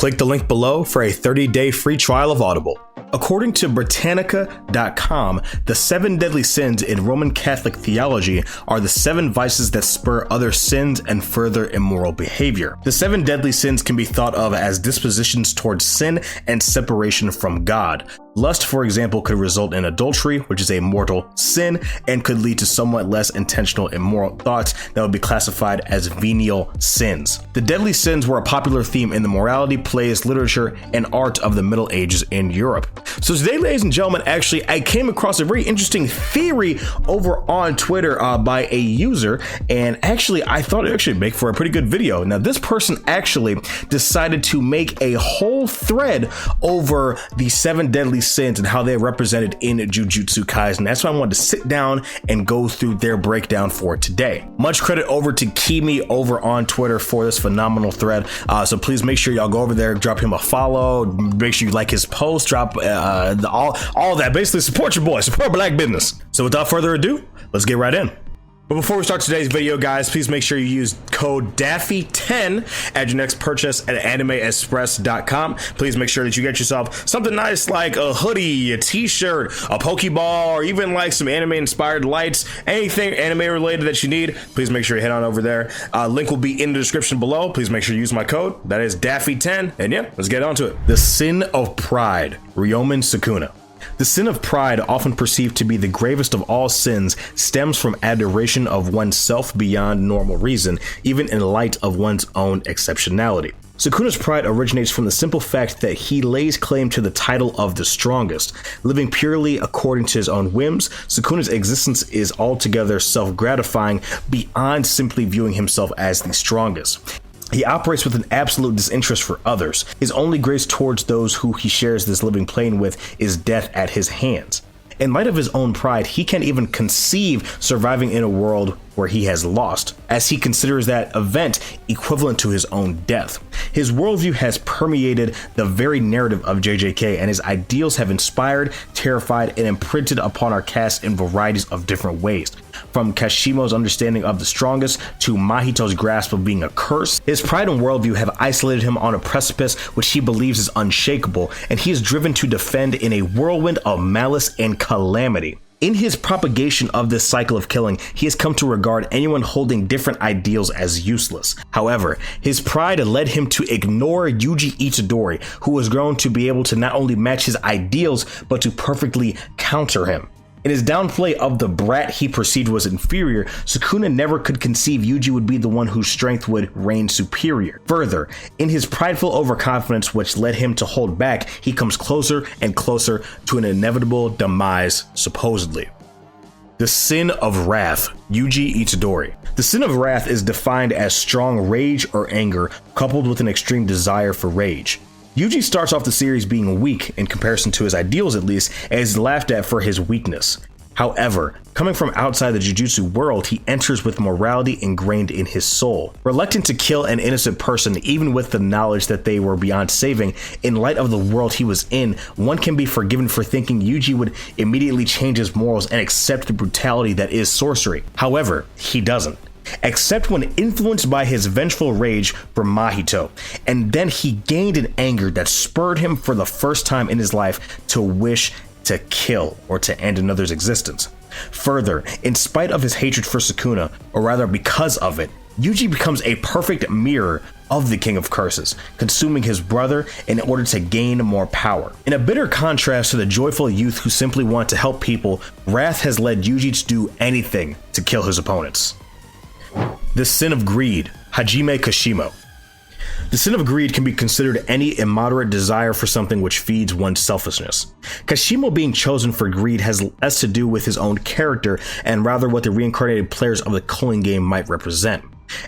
Click the link below for a 30-day free trial of Audible. According to Britannica.com, the 7 deadly sins in Roman Catholic theology are the 7 vices that spur other sins and further immoral behavior. The 7 deadly sins can be thought of as dispositions towards sin and separation from God. Lust, for example, could result in adultery, which is a mortal sin, and could lead to somewhat less intentional immoral thoughts that would be classified as venial sins. The deadly sins were a popular theme in the morality, plays, literature, and art of the Middle Ages in Europe. So today, ladies and gentlemen, actually, I came across a very interesting theory over on Twitter by a user, and actually, I thought it actually make for a pretty good video. Now, this person actually decided to make a whole thread over the 7 deadly sins and how they're represented in Jujutsu Kaisen. That's why I wanted to sit down and go through their breakdown for today. Much credit over to Kimi over on Twitter for this phenomenal thread. So please make sure y'all go over there, drop him a follow, make sure you like his post, drop all that. Basically, support your boy, support black business. So without further ado, let's get right in. But before we start today's video, guys, please make sure you use code DAFFY10 at your next purchase at animeexpress.com. Please make sure that you get yourself something nice like a hoodie, a t-shirt, a Pokeball, or even like some anime-inspired lights, anything anime-related that you need. Please make sure you head on over there. Link will be in the description below. Please make sure you use my code. That is DAFFY10. And yeah, let's get on to it. The Sin of Pride, Ryomen Sukuna. The sin of pride, often perceived to be the gravest of all sins, stems from adoration of oneself beyond normal reason, even in light of one's own exceptionality. Sukuna's pride originates from the simple fact that he lays claim to the title of the strongest. Living purely according to his own whims, Sukuna's existence is altogether self-gratifying beyond simply viewing himself as the strongest. He operates with an absolute disinterest for others. His only grace towards those who he shares this living plane with is death at his hands. In light of his own pride, he can't even conceive surviving in a world where he has lost, as he considers that event equivalent to his own death. His worldview has permeated the very narrative of JJK, and his ideals have inspired, terrified, and imprinted upon our cast in varieties of different ways. From Kashimo's understanding of the strongest to Mahito's grasp of being a curse, his pride and worldview have isolated him on a precipice which he believes is unshakable, and he is driven to defend in a whirlwind of malice and calamity. In his propagation of this cycle of killing, he has come to regard anyone holding different ideals as useless. However, his pride led him to ignore Yuji Itadori, who has grown to be able to not only match his ideals, but to perfectly counter him. In his downplay of the brat he perceived was inferior, Sukuna never could conceive Yuji would be the one whose strength would reign superior. Further, in his prideful overconfidence which led him to hold back, he comes closer and closer to an inevitable demise, supposedly. The Sin of Wrath, Yuji Itadori. The sin of wrath is defined as strong rage or anger, coupled with an extreme desire for rage. Yuji starts off the series being weak in comparison to his ideals at least, and is laughed at for his weakness. However, coming from outside the Jujutsu world, he enters with morality ingrained in his soul. Reluctant to kill an innocent person, even with the knowledge that they were beyond saving, in light of the world he was in, one can be forgiven for thinking Yuji would immediately change his morals and accept the brutality that is sorcery. However, he doesn't. Except when influenced by his vengeful rage for Mahito, and then he gained an anger that spurred him for the first time in his life to wish to kill or to end another's existence. Further, in spite of his hatred for Sukuna, or rather because of it, Yuji becomes a perfect mirror of the King of Curses, consuming his brother in order to gain more power. In a bitter contrast to the joyful youth who simply want to help people, wrath has led Yuji to do anything to kill his opponents. The Sin of Greed, Hajime Kashimo. The sin of greed can be considered any immoderate desire for something which feeds one's selfishness. Kashimo being chosen for greed has less to do with his own character and rather what the reincarnated players of the culling game might represent.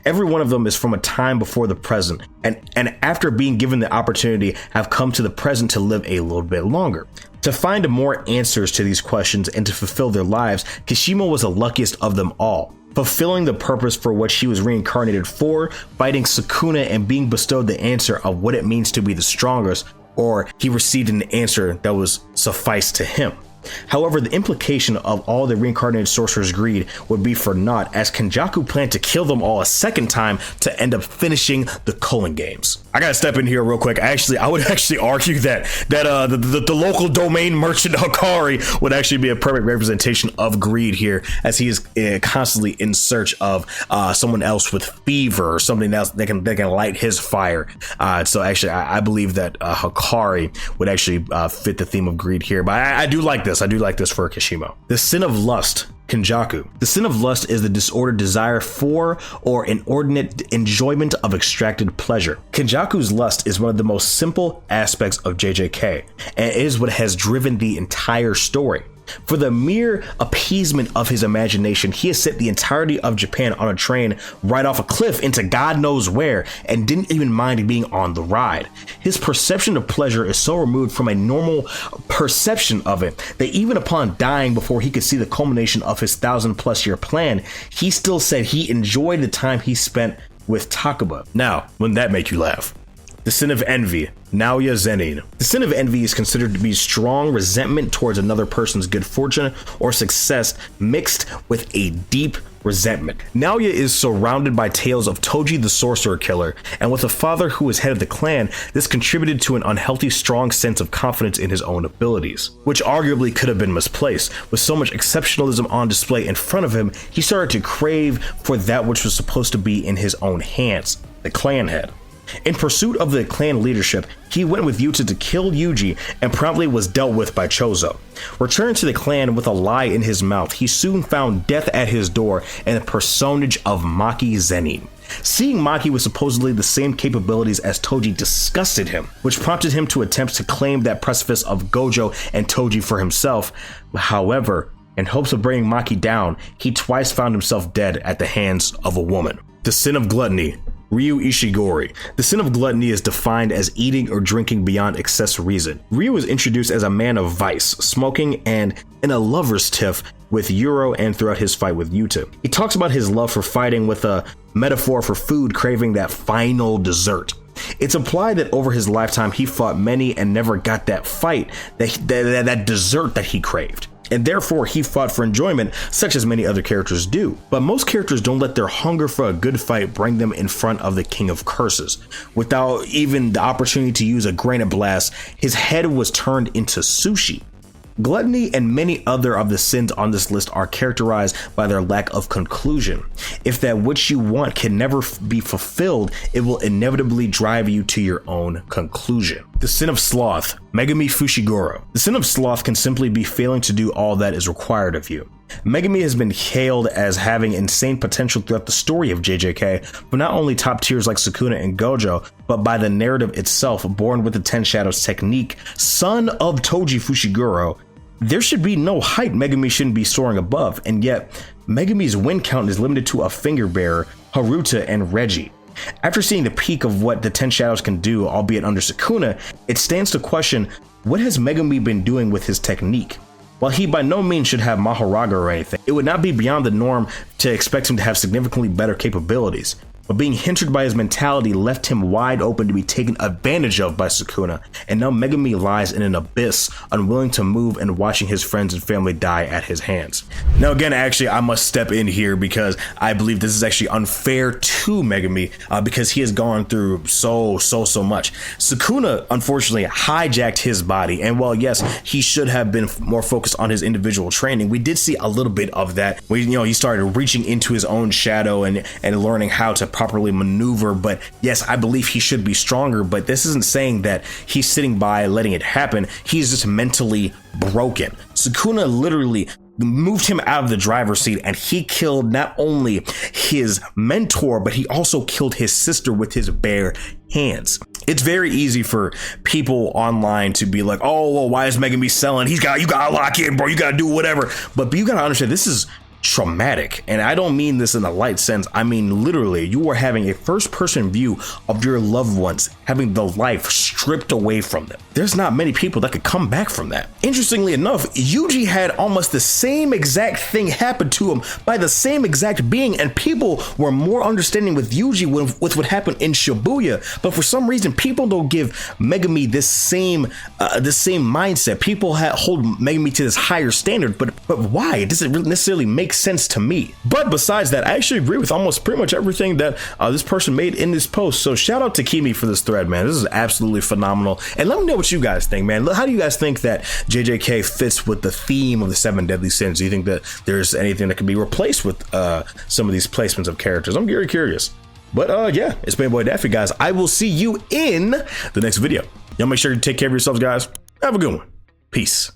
Every one of them is from a time before the present, and after being given the opportunity have come to the present to live a little bit longer. To find more answers to these questions and to fulfill their lives, Kashimo was the luckiest of them all, fulfilling the purpose for which he was reincarnated for, fighting Sukuna and being bestowed the answer of what it means to be the strongest, or he received an answer that was suffice to him. However, the implication of all the reincarnated sorcerers' greed would be for naught, as Kenjaku planned to kill them all a second time to end up finishing the Culling Games. I gotta step in here real quick. I would actually argue that the local domain merchant Hikari would actually be a perfect representation of greed here, as he is constantly in search of someone else with fever or something else that can light his fire. So actually, I believe that Hikari would actually fit the theme of greed here. But I do like this. I do like this for Kishimo. The sin of lust. Kenjaku. The sin of lust is the disordered desire for or inordinate enjoyment of extracted pleasure. Kenjaku's lust is one of the most simple aspects of JJK, and it is what has driven the entire story. For the mere appeasement of his imagination, he has set the entirety of Japan on a train right off a cliff into God knows where, and didn't even mind being on the ride. His perception of pleasure is so removed from a normal perception of it that even upon dying before he could see the culmination of his 1,000+ year plan, he still said he enjoyed the time he spent with Takuba. Now, wouldn't that make you laugh? The sin of envy, Naoya Zenin. The sin of envy is considered to be strong resentment towards another person's good fortune or success mixed with a deep resentment. Naoya is surrounded by tales of Toji the sorcerer killer, and with a father who is head of the clan, this contributed to an unhealthy strong sense of confidence in his own abilities, which arguably could have been misplaced. With so much exceptionalism on display in front of him, he started to crave for that which was supposed to be in his own hands, the clan head. In pursuit of the clan leadership, he went with Yuta to kill Yuji and promptly was dealt with by Chozo. Returned to the clan with a lie in his mouth, he soon found death at his door and the personage of Maki Zenin. Seeing Maki with supposedly the same capabilities as Toji disgusted him, which prompted him to attempt to claim that precipice of Gojo and Toji for himself. However, in hopes of bringing Maki down, he twice found himself dead at the hands of a woman. The sin of gluttony, Ryu Ishigori. The sin of gluttony is defined as eating or drinking beyond excess reason. Ryu was introduced as a man of vice, smoking, and in a lover's tiff with Yuro and throughout his fight with Yuta. He talks about his love for fighting with a metaphor for food craving that final dessert. It's implied that over his lifetime he fought many and never got that fight, that dessert that he craved. And therefore he fought for enjoyment, such as many other characters do. But most characters don't let their hunger for a good fight bring them in front of the King of Curses. Without even the opportunity to use a granite blast, his head was turned into sushi. Gluttony and many other of the sins on this list are characterized by their lack of conclusion. If that which you want can never be fulfilled, it will inevitably drive you to your own conclusion. The sin of sloth, Megumi Fushiguro. The sin of sloth can simply be failing to do all that is required of you. Megumi has been hailed as having insane potential throughout the story of JJK, but not only top tiers like Sukuna and Gojo, but by the narrative itself. Born with the 10 Shadows technique, son of Toji Fushiguro, there should be no height Megumi shouldn't be soaring above, and yet Megumi's win count is limited to a finger bearer, Haruta, and Reggie. After seeing the peak of what the 10 Shadows can do, albeit under Sukuna, it stands to question, what has Megumi been doing with his technique? While he by no means should have Mahoraga or anything, it would not be beyond the norm to expect him to have significantly better capabilities. But being hindered by his mentality left him wide open to be taken advantage of by Sukuna, and now Megumi lies in an abyss, unwilling to move and watching his friends and family die at his hands. Now again, actually, I must step in here because I believe this is actually unfair to Megumi because he has gone through so much. Sukuna, unfortunately, hijacked his body, and while yes, he should have been more focused on his individual training, we did see a little bit of that. He started reaching into his own shadow and learning how to properly maneuver. But yes, I believe he should be stronger, but this isn't saying that he's sitting by letting it happen. He's just mentally broken. Sukuna literally moved him out of the driver's seat, and he killed not only his mentor, but he also killed his sister with his bare hands. It's very easy for people online to be like, oh, well, why is Megumi selling? You gotta lock in, bro. You gotta do whatever. But you gotta understand, this is traumatic, and I don't mean this in a light sense. I mean literally, you are having a first-person view of your loved ones having the life stripped stripped away from them. There's not many people that could come back from that. Interestingly enough, Yuji had almost the same exact thing happen to him by the same exact being, and people were more understanding with Yuji with what happened in Shibuya. But for some reason, people don't give Megumi this same mindset. People hold Megumi to this higher standard, but why? It doesn't really necessarily make sense to me. But besides that, I actually agree with almost pretty much everything that this person made in this post. So shout out to Kimi for this thread, man. This is absolutely phenomenal. And let me know what you guys think, man. How do you guys think that JJK fits with the theme of the 7 deadly sins? Do you think that there's anything that can be replaced with some of these placements of characters? I'm very curious. But yeah, it's been your boy Daffy, guys. I will see you in the next video. Y'all make sure you take care of yourselves, guys. Have a good one. Peace.